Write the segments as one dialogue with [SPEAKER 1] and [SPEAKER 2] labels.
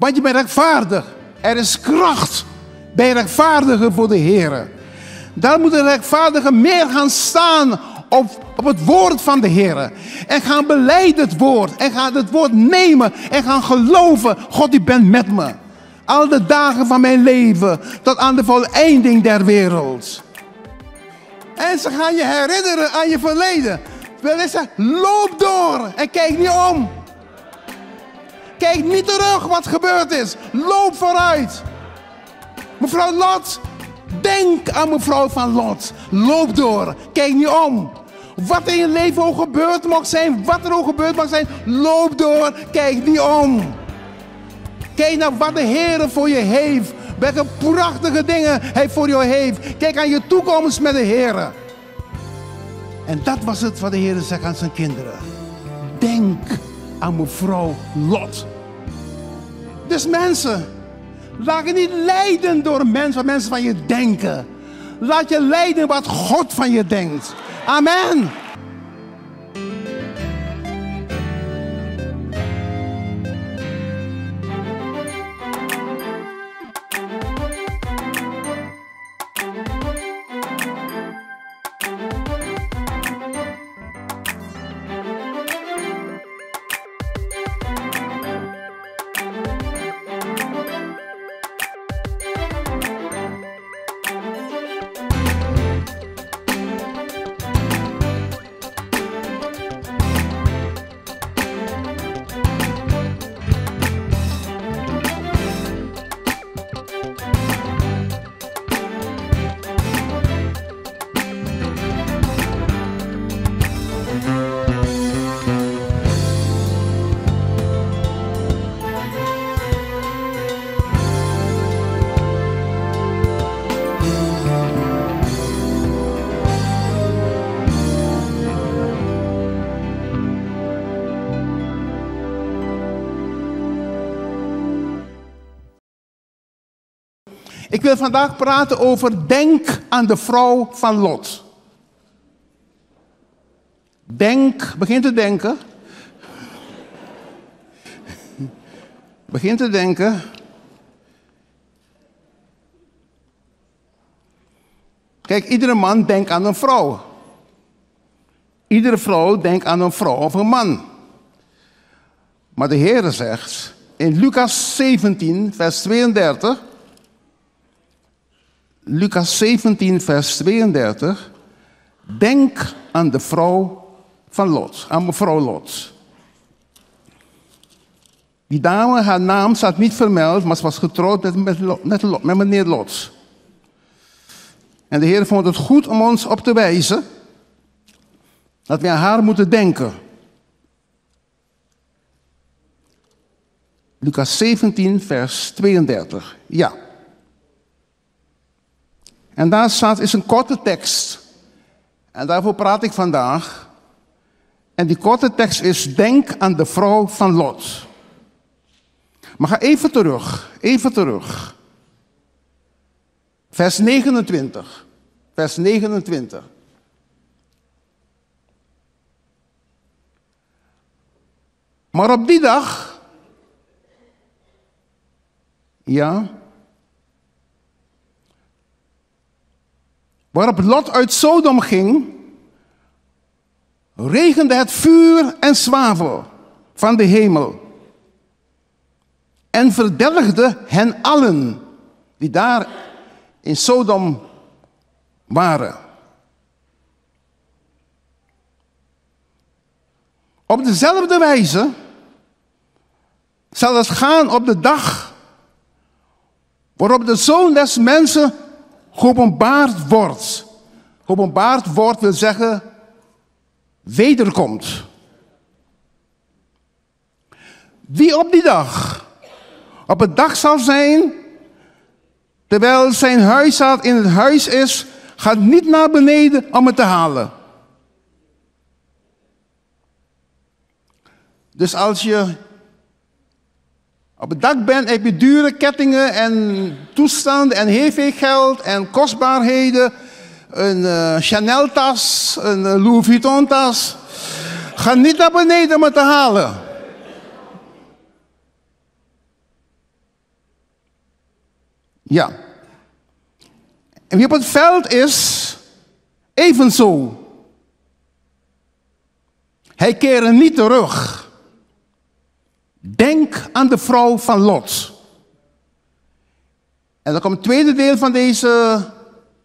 [SPEAKER 1] Want je bent rechtvaardig. Er is kracht bij rechtvaardigen voor de Heer. Daar moet de rechtvaardige meer gaan staan op het woord van de Heer. En gaan belijden het woord. En gaan het woord nemen. En gaan geloven. God, u bent met me. Al de dagen van mijn leven. Tot aan de voleinding der wereld. En ze gaan je herinneren aan je verleden. Terwijl ze loop door. En kijk niet om. Kijk niet terug wat gebeurd is. Loop vooruit. Mevrouw Lot. Denk aan mevrouw van Lot. Loop door. Kijk niet om. Wat in je leven ook gebeurd mag zijn. Wat er ook gebeurd mag zijn. Loop door. Kijk niet om. Kijk naar wat de Heer voor je heeft. Welke prachtige dingen Hij voor je heeft. Kijk aan je toekomst met de Heer. En dat was het wat de Heer zegt aan zijn kinderen. Denk aan mevrouw Lot. Dus mensen, laat je niet leiden door mensen wat mensen van je denken. Laat je leiden wat God van je denkt. Amen. Ik wil vandaag praten over denk aan de vrouw van Lot. Denk, begin te denken. Begin te denken. Kijk, iedere man denkt aan een vrouw. Iedere vrouw denkt aan een vrouw of een man. Maar de Heer zegt in Lucas 17, vers 32... Lucas 17, vers 32. Denk aan de vrouw van Lot, aan mevrouw Lot. Die dame, haar naam staat niet vermeld, maar ze was getrouwd met meneer Lot. En de Heer vond het goed om ons op te wijzen dat we aan haar moeten denken. Lucas 17, vers 32. Ja. En daar staat, is een korte tekst. En daarvoor praat ik vandaag. En die korte tekst is, denk aan de vrouw van Lot. Maar ga even terug. Vers 29. Vers 29. Maar op die dag, ja, waarop Lot uit Sodom ging, regende het vuur en zwavel van de hemel en verdelgde hen allen die daar in Sodom waren. Op dezelfde wijze zal het gaan op de dag waarop de Zoon des Mensen geopenbaard wordt. Geopenbaard wordt wil zeggen wederkomt. Wie op die dag op het dak zal zijn, terwijl zijn huiszaad in het huis is, gaat niet naar beneden om het te halen. Dus als je op het dak bent, heb je dure kettingen en toestanden en heel veel geld en kostbaarheden. Een Chanel-tas, een Louis Vuitton-tas. Ga niet naar beneden om het te halen. Ja. En wie op het veld is, evenzo. Hij keerde niet terug. Denk aan de vrouw van Lot. En dan komt het tweede deel van deze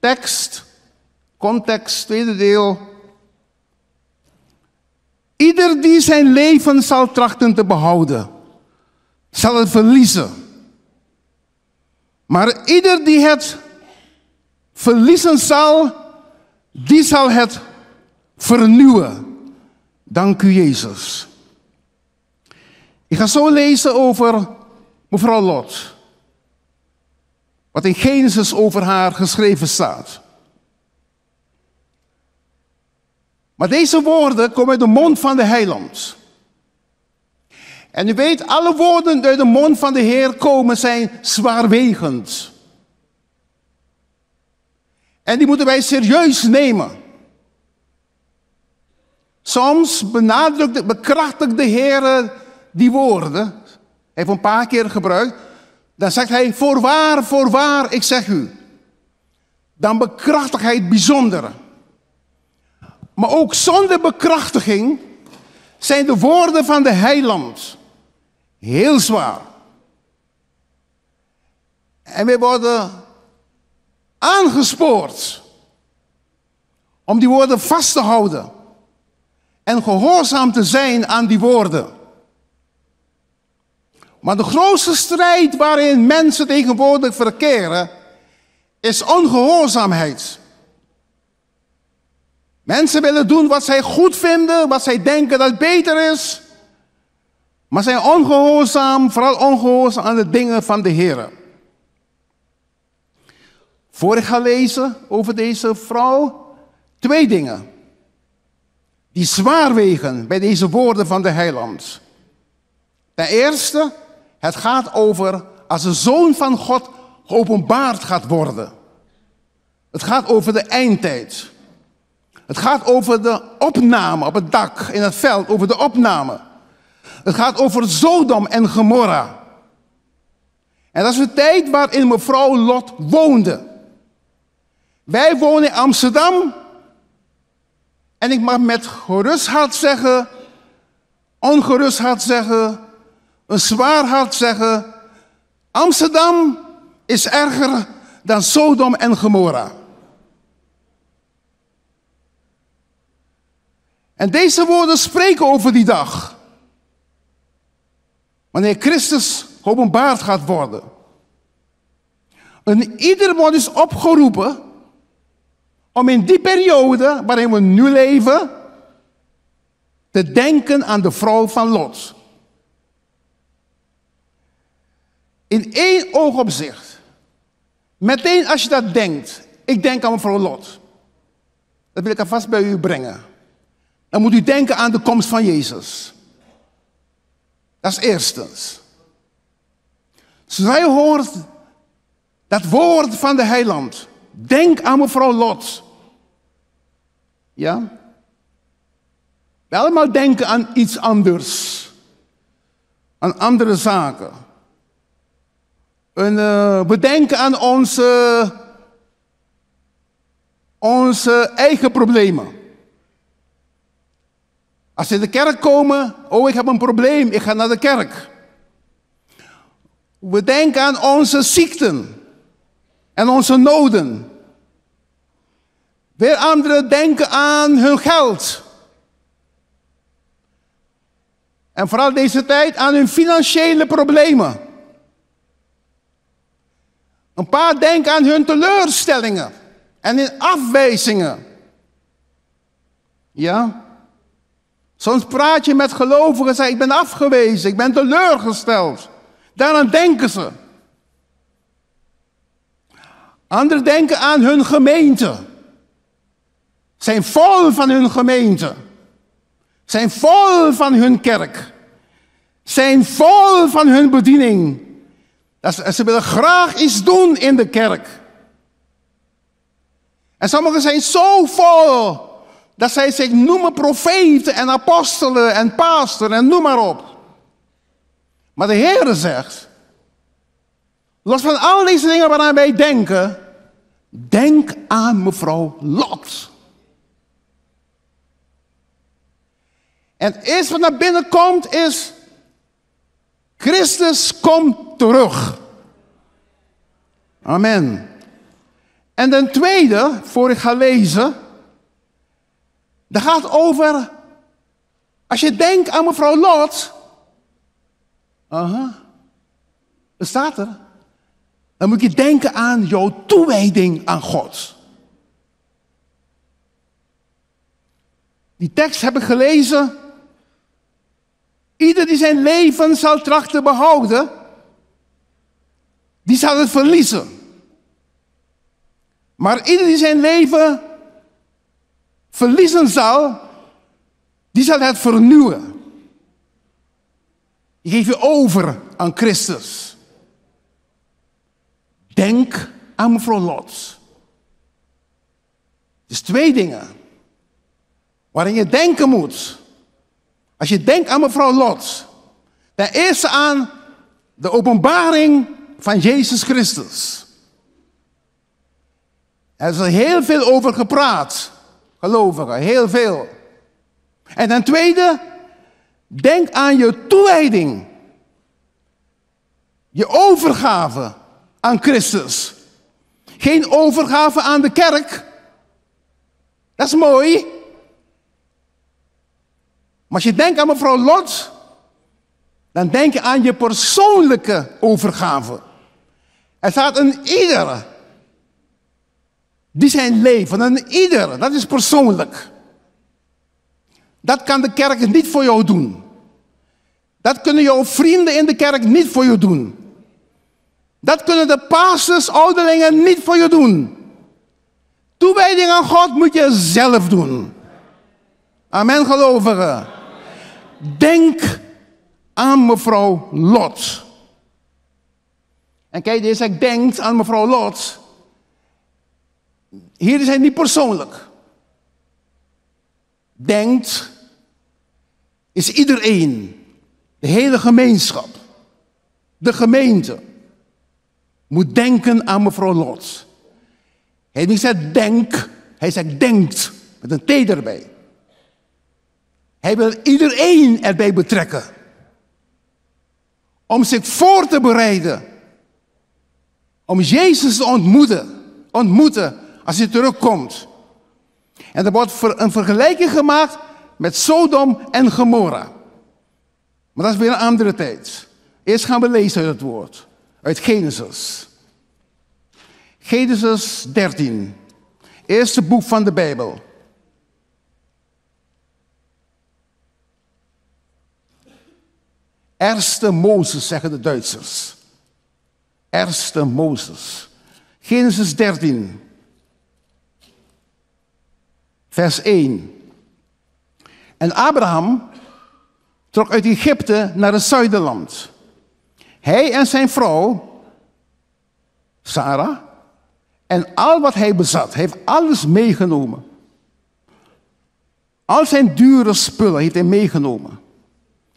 [SPEAKER 1] tekst. Context, tweede deel. Ieder die zijn leven zal trachten te behouden, zal het verliezen. Maar ieder die het verliezen zal, die zal het vernieuwen. Dank u, Jezus. Ik ga zo lezen over mevrouw Lot. Wat in Genesis over haar geschreven staat. Maar deze woorden komen uit de mond van de heiland. En u weet, alle woorden die uit de mond van de Heer komen zijn zwaarwegend. En die moeten wij serieus nemen. Soms bekrachtigt de Heer die woorden. Hij heeft een paar keer gebruikt. Dan zegt hij, voorwaar, ik zeg u. Dan bekrachtigt hij het bijzondere. Maar ook zonder bekrachtiging zijn de woorden van de heiland heel zwaar. En we worden aangespoord om die woorden vast te houden en gehoorzaam te zijn aan die woorden. Maar de grootste strijd waarin mensen tegenwoordig verkeren is ongehoorzaamheid. Mensen willen doen wat zij goed vinden, wat zij denken dat beter is. Maar zijn ongehoorzaam, vooral ongehoorzaam aan de dingen van de Heer. Voor ik ga lezen over deze vrouw, 2 dingen. Die zwaar wegen bij deze woorden van de heiland. Ten eerste, het gaat over als de Zoon van God geopenbaard gaat worden. Het gaat over de eindtijd. Het gaat over de opname op het dak, in het veld, over de opname. Het gaat over Sodom en Gomorra. En dat is de tijd waarin mevrouw Lot woonde. Wij wonen in Amsterdam. En ik mag met gerust hart zeggen, ongerust hart zeggen, een zwaar hart zeggen. Amsterdam is erger dan Sodom en Gomorra. En deze woorden spreken over die dag. Wanneer Christus geopenbaard gaat worden. En ieder wordt dus opgeroepen om in die periode waarin we nu leven te denken aan de vrouw van Lot. In 1 oogopzicht. Meteen als je dat denkt, ik denk aan mevrouw Lot. Dat wil ik alvast bij u brengen. Dan moet u denken aan de komst van Jezus. Dat is eerstens. Zodra je hoort dat woord van de heiland. Denk aan mevrouw Lot. Ja? We allemaal denken aan iets anders. Aan andere zaken. En, we denken aan onze eigen problemen. Als we in de kerk komen, oh ik heb een probleem, ik ga naar de kerk. We denken aan onze ziekten en onze noden. Weer anderen denken aan hun geld. En vooral deze tijd aan hun financiële problemen. Een paar denken aan hun teleurstellingen en hun afwijzingen. Ja? Soms praat je met gelovigen en zeg ik ben afgewezen, ik ben teleurgesteld. Daaraan denken ze. Anderen denken aan hun gemeente. Zijn vol van hun gemeente. Zijn vol van hun kerk. Zijn vol van hun bediening. Ze willen graag iets doen in de kerk. En sommigen zijn zo vol dat zij zich noemen profeten en apostelen en pastor en noem maar op. Maar de Heere zegt, Los van al deze dingen waaraan wij denken, denk aan mevrouw Lot. En het eerste wat naar binnen komt is, Christus komt terug. Amen. En ten tweede, voor ik ga lezen, dat gaat over, als je denkt aan mevrouw Lot, dat staat er, dan moet je denken aan jouw toewijding aan God. Die tekst heb ik gelezen. Ieder die zijn leven zal trachten behouden, die zal het verliezen. Maar ieder die zijn leven verliezen zal, die zal het vernieuwen. Je geeft je over aan Christus. Denk aan mevrouw Lot. Dus 2 dingen waarin je denken moet. Als je denkt aan mevrouw Lot, ten eerste aan de openbaring van Jezus Christus. Er is er heel veel over gepraat, gelovigen, heel veel. En ten tweede, denk aan je toewijding. Je overgave aan Christus. Geen overgave aan de kerk. Dat is mooi. Maar als je denkt aan mevrouw Lot, dan denk je aan je persoonlijke overgave. Er staat een ieder die zijn leven, een ieder, dat is persoonlijk. Dat kan de kerk niet voor jou doen. Dat kunnen jouw vrienden in de kerk niet voor je doen. Dat kunnen de pastors, ouderlingen niet voor je doen. Toewijding aan God moet je zelf doen. Amen, gelovigen. Denk aan mevrouw Lot. En kijk, deze zegt, denk aan mevrouw Lot. Hier is hij niet persoonlijk. Denkt is iedereen, de hele gemeenschap, de gemeente, moet denken aan mevrouw Lot. Hij heeft niet gezegd denk, hij zegt denkt, met een T erbij. Hij wil iedereen erbij betrekken. Om zich voor te bereiden. Om Jezus te ontmoeten als hij terugkomt. En er wordt een vergelijking gemaakt met Sodom en Gomorra. Maar dat is weer een andere tijd. Eerst gaan we lezen uit het woord. Uit Genesis. Genesis 13. Eerste boek van de Bijbel. Eerste Mozes, zeggen de Duitsers. Eerste Mozes. Genesis 13. Vers 1. En Abraham trok uit Egypte naar het zuiderland. Hij en zijn vrouw, Sarah, en al wat hij bezat, heeft alles meegenomen. Al zijn dure spullen heeft hij meegenomen.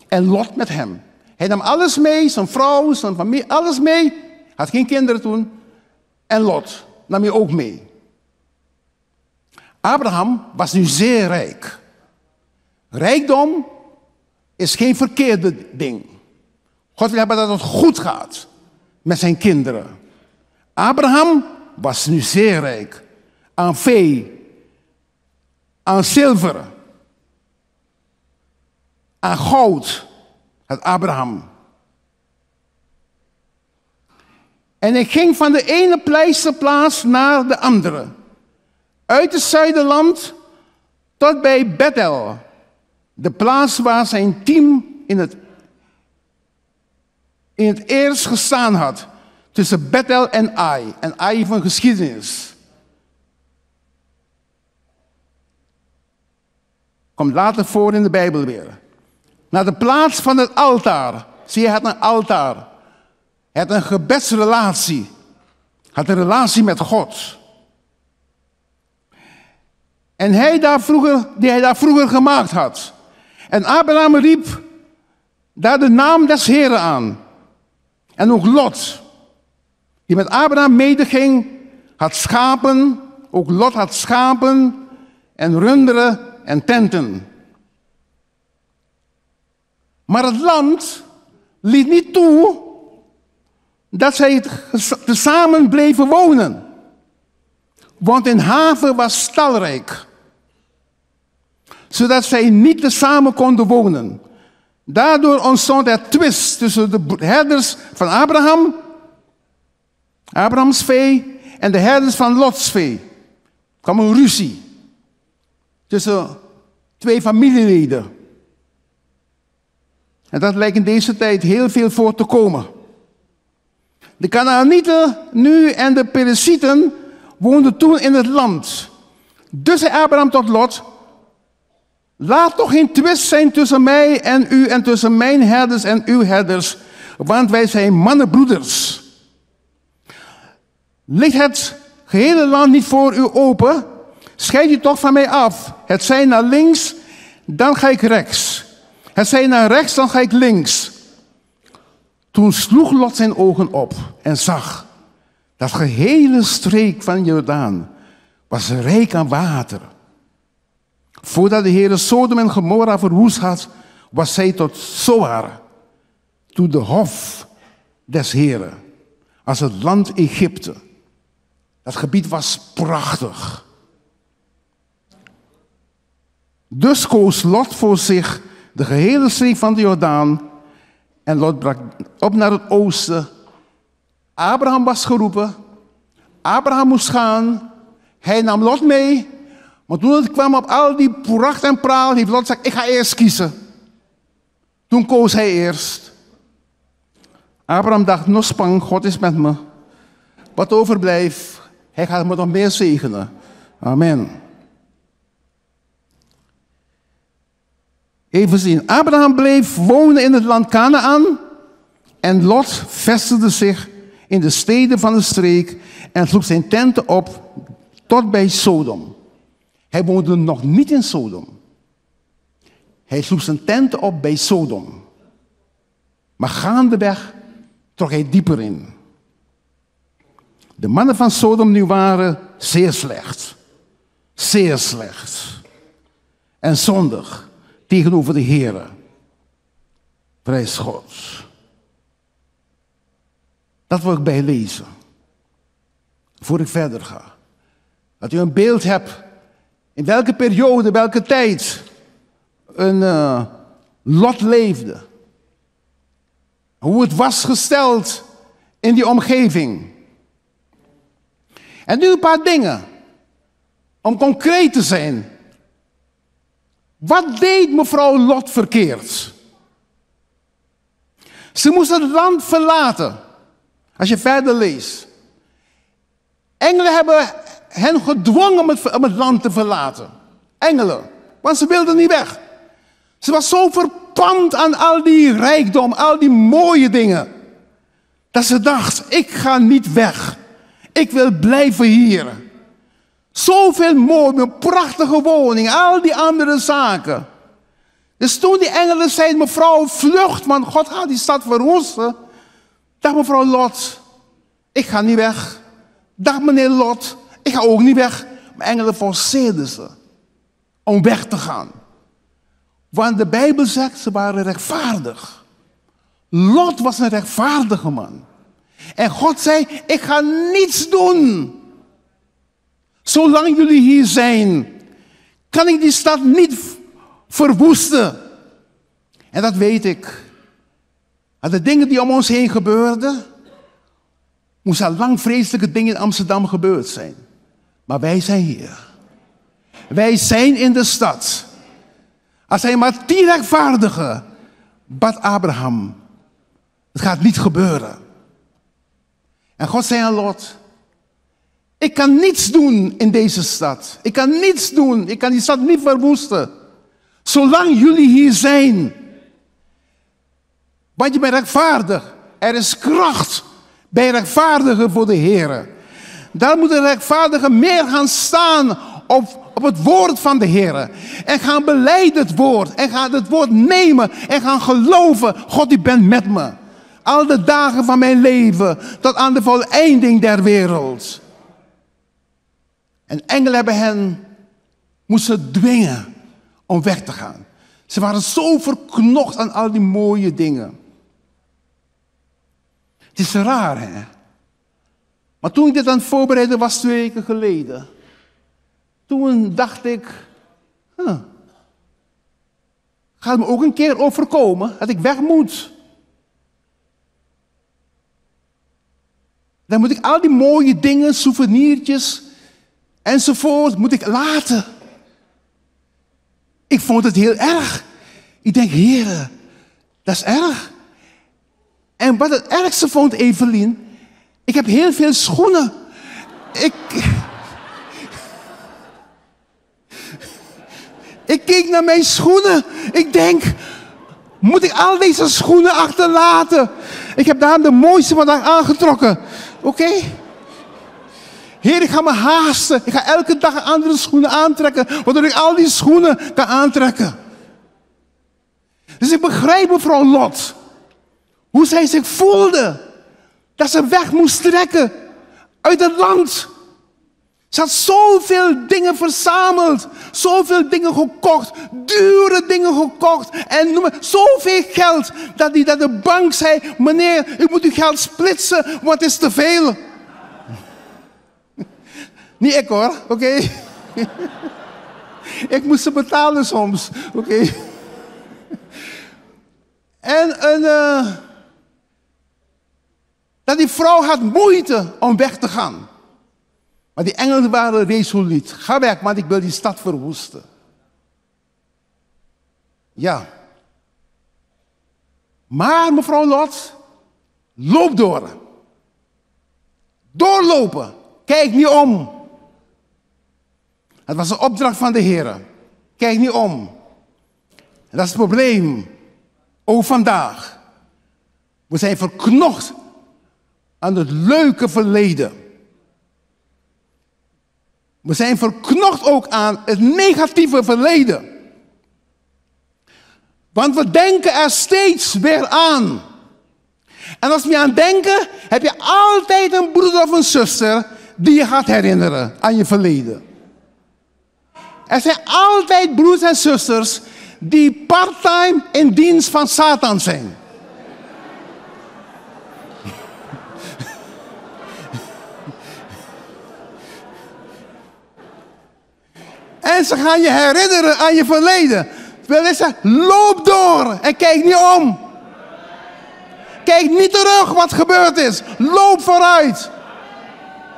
[SPEAKER 1] En Lot met hem. Hij nam alles mee, zijn vrouw, zijn familie, alles mee. Had geen kinderen toen. En Lot nam hij ook mee. Abraham was nu zeer rijk. Rijkdom is geen verkeerde ding. God wil hebben dat het goed gaat met zijn kinderen. Abraham was nu zeer rijk. Aan vee, aan zilver, aan goud had Abraham. En hij ging van de ene pleisterplaats naar de andere. Uit het zuiderland tot bij Bethel. De plaats waar zijn team in het eerst gestaan had. Tussen Bethel en Ai. En Ai van geschiedenis. Komt later voor in de Bijbel weer. Naar de plaats van het altaar. Zie je, hij had een altaar. Hij had een gebedsrelatie. Hij had een relatie met God. En die hij daar vroeger gemaakt had. En Abraham riep daar de naam des Heren aan. En ook Lot. die met Abraham medeging, had schapen, ook Lot had schapen en runderen en tenten. Maar het land liet niet toe dat zij tezamen bleven wonen. Want hun haven was talrijk, zodat zij niet tezamen konden wonen. Daardoor ontstond er twist tussen de herders van Abrahams vee, en de herders van Lots vee. Er kwam een ruzie tussen twee familieleden. En dat lijkt in deze tijd heel veel voor te komen. De Kanaanieten nu en de Perizzieten woonden toen in het land. Dus zei Abraham tot Lot: laat toch geen twist zijn tussen mij en u en tussen mijn herders en uw herders, want wij zijn mannenbroeders. Ligt het gehele land niet voor u open? Scheid u toch van mij af. Het zij naar links, dan ga ik rechts. Het zij naar rechts, dan ga ik links. Toen sloeg Lot zijn ogen op en zag dat gehele streek van Jordaan was rijk aan water. Voordat de Heere Sodom en Gomorra verwoest had, was zij tot Zoar, toe de hof des Heeren, als het land Egypte. Dat gebied was prachtig. Dus koos Lot voor zich de gehele streek van de Jordaan en Lot brak op naar het oosten. Abraham was geroepen. Abraham moest gaan. Hij nam Lot mee. Maar toen het kwam op al die pracht en praal, heeft Lot gezegd: ik ga eerst kiezen. Toen koos hij eerst. Abraham dacht: nospang, God is met me. Wat overblijft, hij gaat me nog meer zegenen. Amen. Even zien. Abraham bleef wonen in het land Kanaan. En Lot vestigde zich in de steden van de streek en sloeg zijn tenten op tot bij Sodom. Hij woonde nog niet in Sodom. Hij sloeg zijn tenten op bij Sodom. Maar gaandeweg trok hij dieper in. De mannen van Sodom nu waren zeer slecht. Zeer slecht. En zondig tegenover de Heere. Prijs God. Dat wil ik bijlezen. Voor ik verder ga. Dat u een beeld hebt in welke periode, welke tijd een Lot leefde. Hoe het was gesteld in die omgeving. En nu een paar dingen. Om concreet te zijn. Wat deed mevrouw Lot verkeerd? Ze moest het land verlaten. Als je verder leest. Engelen hebben hen gedwongen om het land te verlaten. Engelen. Want ze wilden niet weg. Ze was zo verpand aan al die rijkdom, al die mooie dingen. Dat ze dacht: ik ga niet weg. Ik wil blijven hier. Zoveel mooi, een prachtige woning, al die andere zaken. Dus toen die engelen zeiden: mevrouw, vlucht, want God gaat die stad verwoesten. Dacht mevrouw Lot: ik ga niet weg. Dacht meneer Lot: ik ga ook niet weg. Maar engelen forceerden ze om weg te gaan. Want de Bijbel zegt, ze waren rechtvaardig. Lot was een rechtvaardige man. En God zei: ik ga niets doen. Zolang jullie hier zijn, kan ik die stad niet verwoesten. En dat weet ik. En de dingen die om ons heen gebeurden, moesten al lang vreselijke dingen in Amsterdam gebeurd zijn. Maar wij zijn hier. Wij zijn in de stad. Als hij maar 10 rechtvaardigen, bad Abraham: het gaat niet gebeuren. En God zei aan Lot: ik kan niets doen in deze stad. Ik kan niets doen. Ik kan die stad niet verwoesten. Zolang jullie hier zijn. Want je bent rechtvaardig. Er is kracht bij rechtvaardigen voor de Heer. Daar moet de rechtvaardige meer gaan staan op het woord van de Heer. En gaan belijden het woord. En gaan het woord nemen. En gaan geloven: God, u bent met me. Al de dagen van mijn leven tot aan de voleinding der wereld. En engelen hebben hen moesten dwingen om weg te gaan. Ze waren zo verknocht aan al die mooie dingen. Het is raar, hè? Maar toen ik dit aan het voorbereiden was 2 weken geleden. Toen dacht ik, gaat me ook een keer overkomen dat ik weg moet. Dan moet ik al die mooie dingen, souvenirtjes enzovoort, moet ik laten. Ik vond het heel erg. Ik denk, Heere, dat is erg. En wat het ergste vond, Evelien, ik heb heel veel schoenen. Ik keek naar mijn schoenen. Ik denk, moet ik al deze schoenen achterlaten? Ik heb daar de mooiste vandaag aangetrokken. Oké? Heer, ik ga me haasten. Ik ga elke dag andere schoenen aantrekken, waardoor ik al die schoenen kan aantrekken. Dus ik begrijp mevrouw Lot, hoe zij zich voelde. Dat ze weg moest trekken uit het land. Ze had zoveel dingen verzameld, zoveel dingen gekocht, dure dingen gekocht en noem maar, zoveel geld dat de bank zei, meneer, u moet uw geld splitsen, want het is te veel. Niet ik hoor, oké? Ik moest ze betalen soms, oké? En dat die vrouw had moeite om weg te gaan. Maar die engelen waren resoluut. Ga weg, want ik wil die stad verwoesten. Ja. Maar mevrouw Lot, loop door. Doorlopen. Kijk niet om. Het was een opdracht van de Heer. Kijk niet om. En dat is het probleem. Ook vandaag. We zijn verknocht aan het leuke verleden. We zijn verknocht ook aan het negatieve verleden. Want we denken er steeds weer aan. En als we aan denken, heb je altijd een broeder of een zuster die je gaat herinneren aan je verleden. Er zijn altijd broers en zusters die parttime in dienst van Satan zijn. En ze gaan je herinneren aan je verleden. Terwijl ik zeg, loop door en kijk niet om. Kijk niet terug wat gebeurd is. Loop vooruit.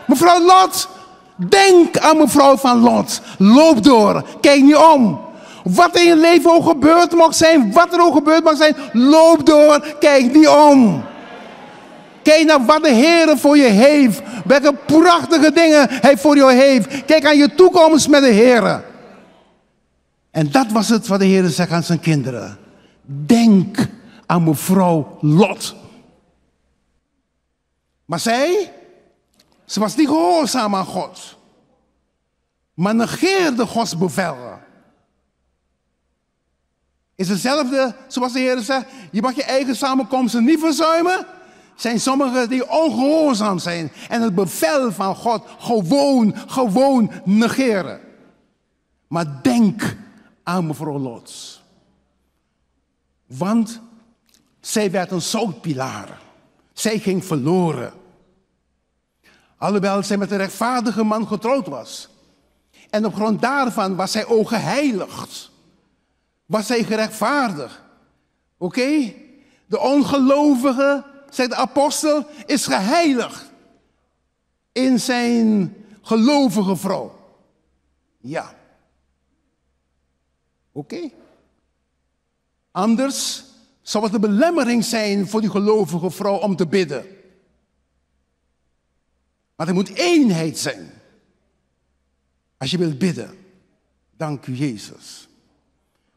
[SPEAKER 1] Mevrouw Lot, denk aan mevrouw van Lot. Loop door, kijk niet om. Wat in je leven ook gebeurd mag zijn, wat er ook gebeurd mag zijn, loop door, kijk niet om. Kijk naar wat de Heer voor je heeft. Welke prachtige dingen Hij voor je heeft. Kijk aan je toekomst met de Heer. En dat was het wat de Heer zegt aan zijn kinderen. Denk aan mevrouw Lot. Maar ze was niet gehoorzaam aan God. Maar negeerde Gods bevelen. Is hetzelfde zoals de Heer zegt. Je mag je eigen samenkomsten niet verzuimen. Zijn sommigen die ongehoorzaam zijn. En het bevel van God gewoon negeren. Maar denk aan mevrouw Lot. Want zij werd een zoutpilaar. Zij ging verloren. Alhoewel zij met een rechtvaardige man getrouwd was. En op grond daarvan was zij ook geheiligd. Was zij gerechtvaardigd. Oké? De ongelovige, zegt de apostel, is geheiligd. In zijn gelovige vrouw. Ja. Oké. Anders zou het een belemmering zijn voor die gelovige vrouw om te bidden. Maar er moet eenheid zijn. Als je wilt bidden. Dank u Jezus.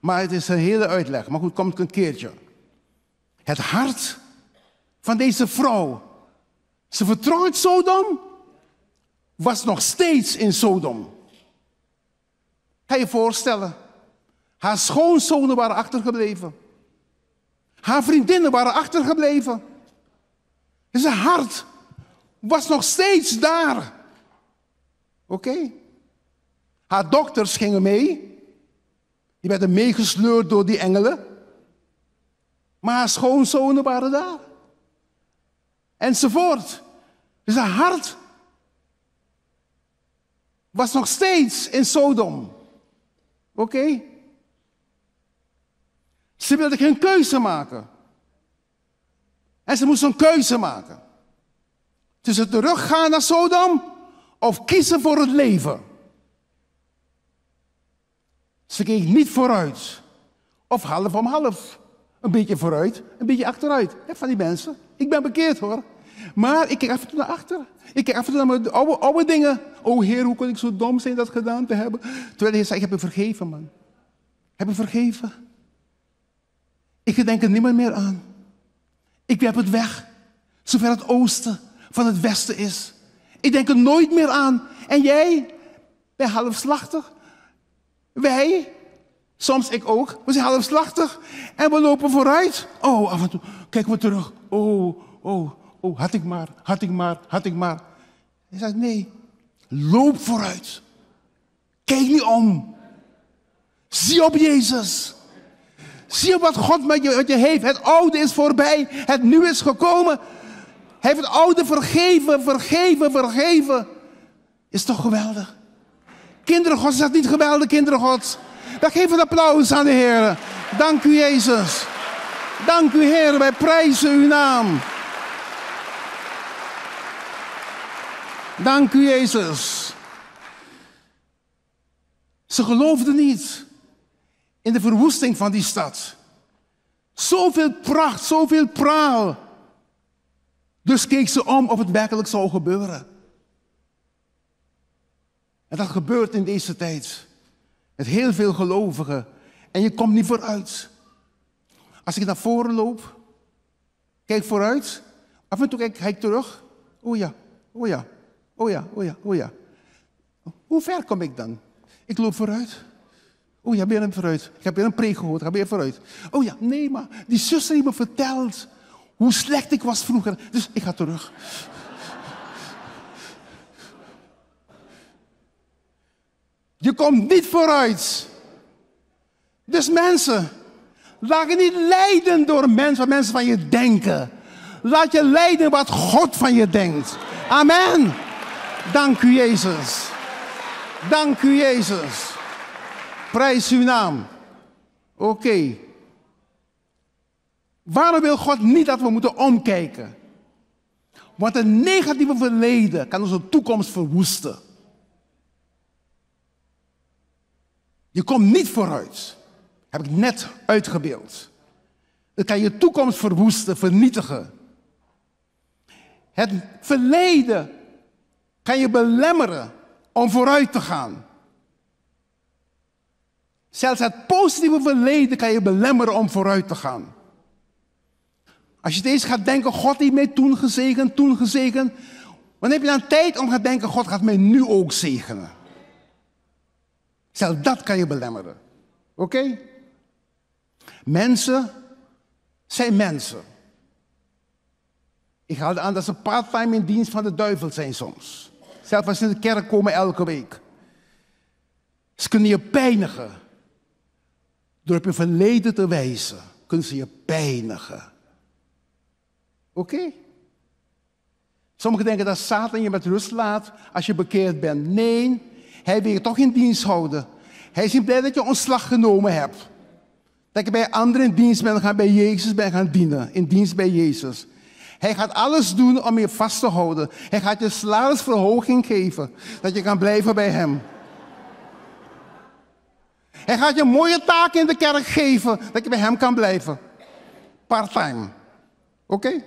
[SPEAKER 1] Maar het is een hele uitleg. Maar goed, komt een keertje. Het hart van deze vrouw. Ze vertrouwt Sodom. Was nog steeds in Sodom. Ga je voorstellen. Haar schoonzonen waren achtergebleven. Haar vriendinnen waren achtergebleven. Zijn hart was nog steeds daar. Oké? Haar dokters gingen mee. Die werden meegesleurd door die engelen. Maar haar schoonzonen waren daar. Enzovoort. Dus haar hart was nog steeds in Sodom. Oké? Ze wilde geen keuze maken. En ze moest een keuze maken. Tussen teruggaan naar Sodom of kiezen voor het leven. Ze keek niet vooruit. Of half om half. Een beetje vooruit, een beetje achteruit. Van die mensen. Ik ben bekeerd hoor. Maar ik kijk af en toe naar achter. Ik kijk af en toe naar mijn oude dingen. Oh Heer, hoe kon ik zo dom zijn dat gedaan te hebben? Terwijl de Heer zei, ik heb je vergeven man. Heb je vergeven? Ik denk er niet meer aan. Ik werp het weg. Zover het oosten van het westen is. Ik denk er nooit meer aan. En jij? Ben halfslachtig? Wij? Soms ik ook. We zijn halfslachtig. En we lopen vooruit. Oh, af en toe kijken we terug. Oh, had ik maar. Hij zei, nee. Loop vooruit. Kijk niet om. Zie op Jezus. Zie op wat God met je heeft. Het oude is voorbij. Het nieuwe is gekomen. Hij heeft het oude vergeven. Is toch geweldig? Kinderen God, is dat niet geweldig, kinderen God? Wij geven een applaus aan de Heer. Dank u, Jezus. Dank u, Heer. Wij prijzen uw naam. Dank u, Jezus. Ze geloofden niet in de verwoesting van die stad. Zoveel pracht, zoveel praal. Dus keek ze om of het werkelijk zou gebeuren. En dat gebeurt in deze tijd. Met heel veel gelovigen. En je komt niet vooruit. Als ik naar voren loop, kijk vooruit. Af en toe kijk ik terug. Oh ja. Hoe ver kom ik dan? Ik loop vooruit. Oh ja, weer vooruit. Ik heb weer een preek gehoord, ga weer vooruit. Oh ja, nee, maar die zuster heeft me verteld hoe slecht ik was vroeger. Dus ik ga terug. Je komt niet vooruit. Dus mensen, laat je niet leiden door mensen, wat mensen van je denken. Laat je leiden wat God van je denkt. Amen. Dank u, Jezus. Dank u, Jezus. Prijs uw naam. Oké. Waarom wil God niet dat we moeten omkijken? Want een negatieve verleden kan onze toekomst verwoesten. Je komt niet vooruit. Heb ik net uitgebeeld. Het kan je toekomst verwoesten, vernietigen. Het verleden kan je belemmeren om vooruit te gaan. Zelfs het positieve verleden kan je belemmeren om vooruit te gaan. Als je steeds gaat denken, God heeft mij toen gezegend. Dan heb je dan tijd om te denken, God gaat mij nu ook zegenen. Zelfs dat kan je belemmeren. Oké? Mensen zijn mensen. Ik haal aan dat ze part-time in dienst van de duivel zijn soms. Zelfs als ze in de kerk komen elke week. Ze kunnen je pijnigen. Door op je verleden te wijzen, kunnen ze je pijnigen. Oké? Sommigen denken dat Satan je met rust laat als je bekeerd bent. Nee, hij wil je toch in dienst houden. Hij is niet blij dat je ontslag genomen hebt. Dat je bij anderen in dienst bent, gaan bij Jezus bent gaan dienen. In dienst bij Jezus. Hij gaat alles doen om je vast te houden. Hij gaat je salarisverhoging geven. Dat je kan blijven bij hem. Hij gaat je mooie taken in de kerk geven. Dat je bij hem kan blijven. Part-time. Oké?